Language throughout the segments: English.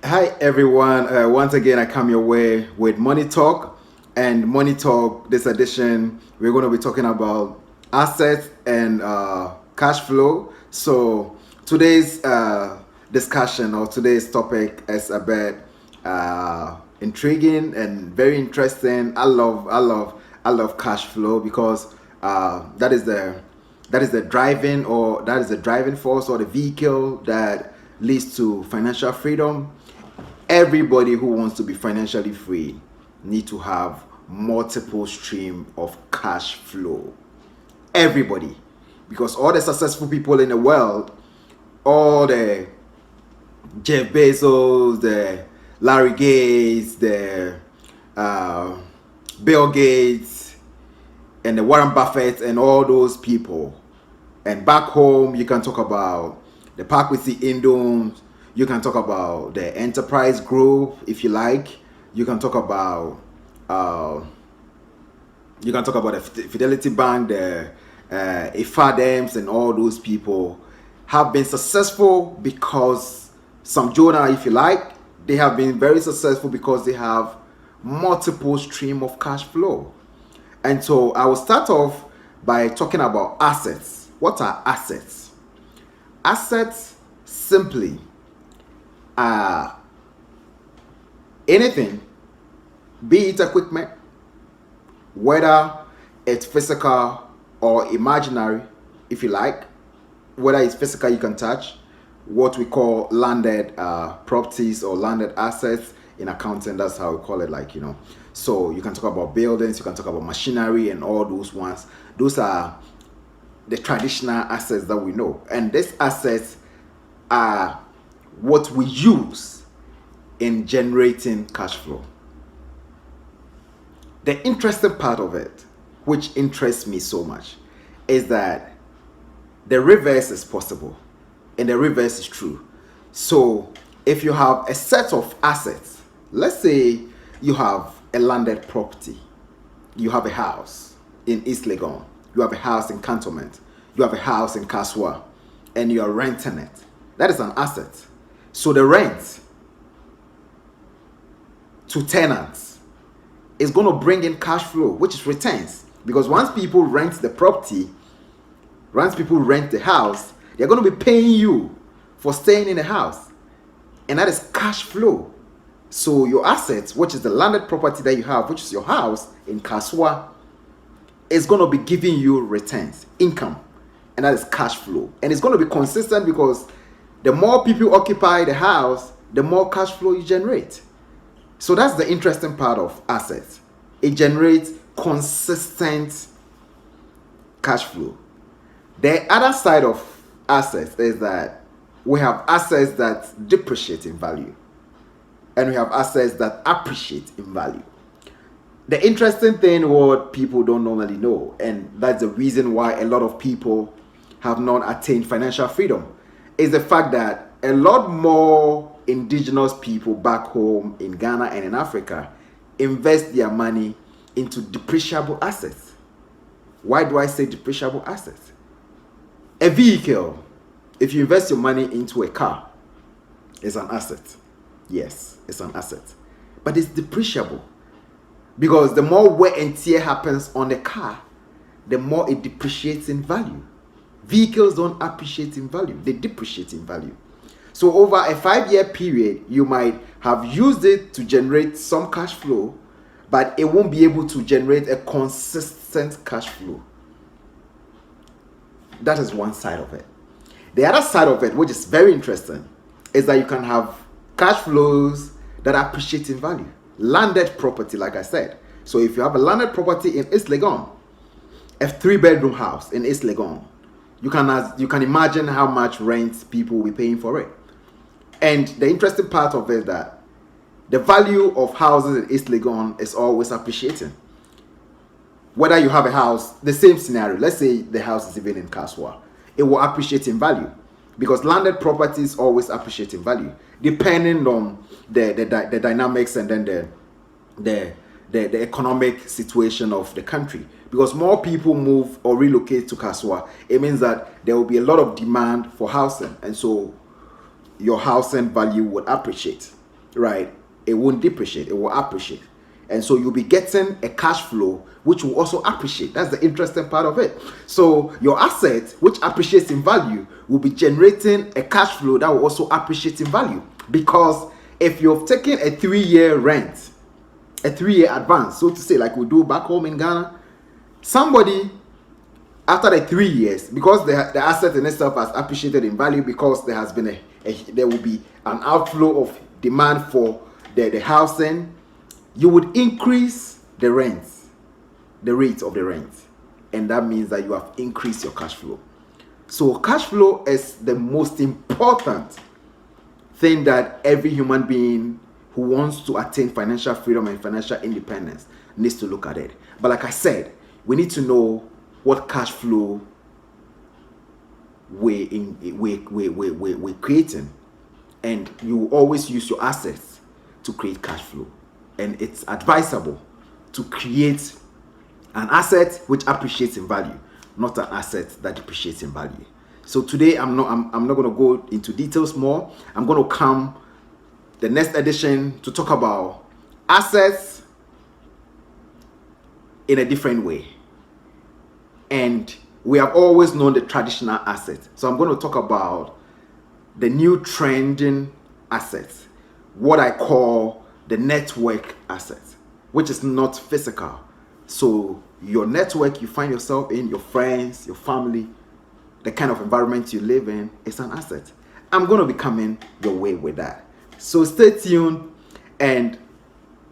Hi everyone. Once again, I come your way with Money Talk, and Money Talk. This edition, we're going to be talking about assets and cash flow. So today's discussion or today's topic is a bit intriguing and very interesting. I love cash flow because that is the driving or that is the driving force or the vehicle that leads to financial freedom. Everybody who wants to be financially free need to have multiple stream of cash flow. Everybody, because all the successful people in the world, all the Jeff Bezos, the Larry Gates, the uh, Bill Gates, and the Warren Buffett, and all those people. And back home, you can talk about the Park with the Indomes. You can talk about the Enterprise Group, if you like. You can talk about uh, the Fidelity Bank, the Afadems, and all those people have been successful because some Jonah, if you like, they have been very successful because they have multiple stream of cash flow. And so I will start off by talking about assets. What are assets? Assets simply are anything, be it equipment, whether it's physical or imaginary, if you like, whether it's physical you can touch, what we call landed properties or landed assets in accounting. That's how we call it, so you can talk about buildings, you can talk about machinery and all those ones. Those are the traditional assets that we know, and these assets are what we use in generating cash flow. The interesting part of it, which interests me so much, is that the reverse is possible and the reverse is true. So if you have a set of assets, let's say you have a landed property, you have a house in East Legon, you have a house in Cantonment, you have a house in Kaswa, and you are renting it. That is an asset. So the rent to tenants is going to bring in cash flow, which is returns. Because once people rent the property, once people rent the house, they're going to be paying you for staying in the house. And that is cash flow. So your assets, which is the landed property that you have, which is your house in Kaswa, is going to be giving you returns, income. And that is cash flow. And it's going to be consistent because the more people occupy the house, the more cash flow you generate. So that's the interesting part of assets. It generates consistent cash flow. The other side of assets is that we have assets that depreciate in value, and we have assets that appreciate in value. The interesting thing, what people don't normally know, and that's the reason why a lot of people have not attained financial freedom, is the fact that a lot more indigenous people back home in Ghana and in Africa invest their money into depreciable assets. Why do I say depreciable assets? A vehicle, if you invest your money into a car, is an asset. Yes, it's an asset. But it's depreciable because the more wear and tear happens on the car, the more it depreciates in value. Vehicles don't appreciate in value, they depreciate in value. So over a 5-year period, you might have used it to generate some cash flow, but it won't be able to generate a consistent cash flow. That is one side of it. The other side of it, which is very interesting, is that you can have cash flows that appreciate in value. Landed property, like I said. So if you have a landed property in East Legon, a 3-bedroom house in East Legon, you can imagine how much rent people will be paying for it. And the interesting part of it is that the value of houses in East Legon is always appreciating. Whether you have a house, the same scenario, let's say the house is even in Kaswa, it will appreciate in value because landed properties always appreciate in value depending on the dynamics and then the economic situation of the country. Because more people move or relocate to Kaswa, it means that there will be a lot of demand for housing, and so your housing value would appreciate. right, it won't depreciate, it will appreciate. And so you'll be getting a cash flow which will also appreciate. That's the interesting part of it. So your asset, which appreciates in value, will be generating a cash flow that will also appreciate in value. Because if you've taken a 3-year rent, a 3-year advance, so to say, like we do back home in Ghana, somebody after the 3 years, because the asset in itself has appreciated in value, because there has been there will be an outflow of demand for the housing, you would increase the rent, the rate of the rent, and that means that you have increased your cash flow. So cash flow is the most important thing that every human being who wants to attain financial freedom and financial independence needs to look at it. But like I said, we need to know what cash flow we're creating, and you always use your assets to create cash flow. And it's advisable to create an asset which appreciates in value, not an asset that depreciates in value. So today I'm not going to go into details more. I'm going to come the next edition to talk about assets in a different way. And we have always known the traditional assets. So I'm going to talk about the new trending assets, what I call the network assets, which is not physical. So your network you find yourself in, your friends, your family, the kind of environment you live in, is an asset. I'm going to be coming your way with that. So stay tuned, and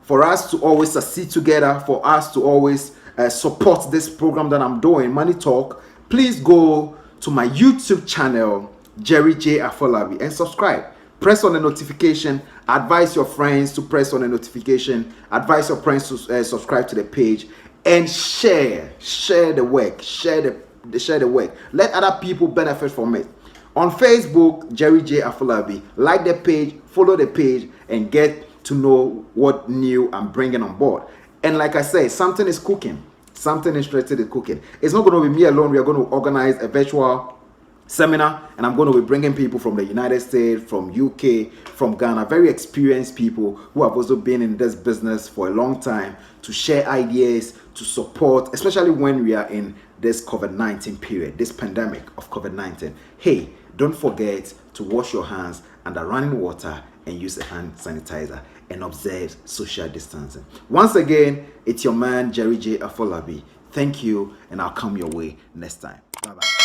for us to always succeed together, for us to always support this program that I'm doing, Money Talk, please go to my YouTube channel, Jerry J. Afolabi, and subscribe. Press on the notification. Advise your friends to press on the notification. Advise your friends to subscribe to the page, and share the work. Share the work. Let other people benefit from it. On Facebook, Jerry J. Afolabi. Like the page, follow the page, and get to know what new I'm bringing on board. And like I say, something is cooking. Something interesting is cooking. It's not going to be me alone. We are going to organize a virtual seminar, and I'm going to be bringing people from the United States, from UK, from Ghana, very experienced people who have also been in this business for a long time, to share ideas, to support, especially when we are in this COVID-19 period, this pandemic of COVID-19. Hey, don't forget to wash your hands under running water and use a hand sanitizer, and observe social distancing. Once again, it's your man Jerry J. Afolabi. Thank you, and I'll come your way next time. Bye-bye.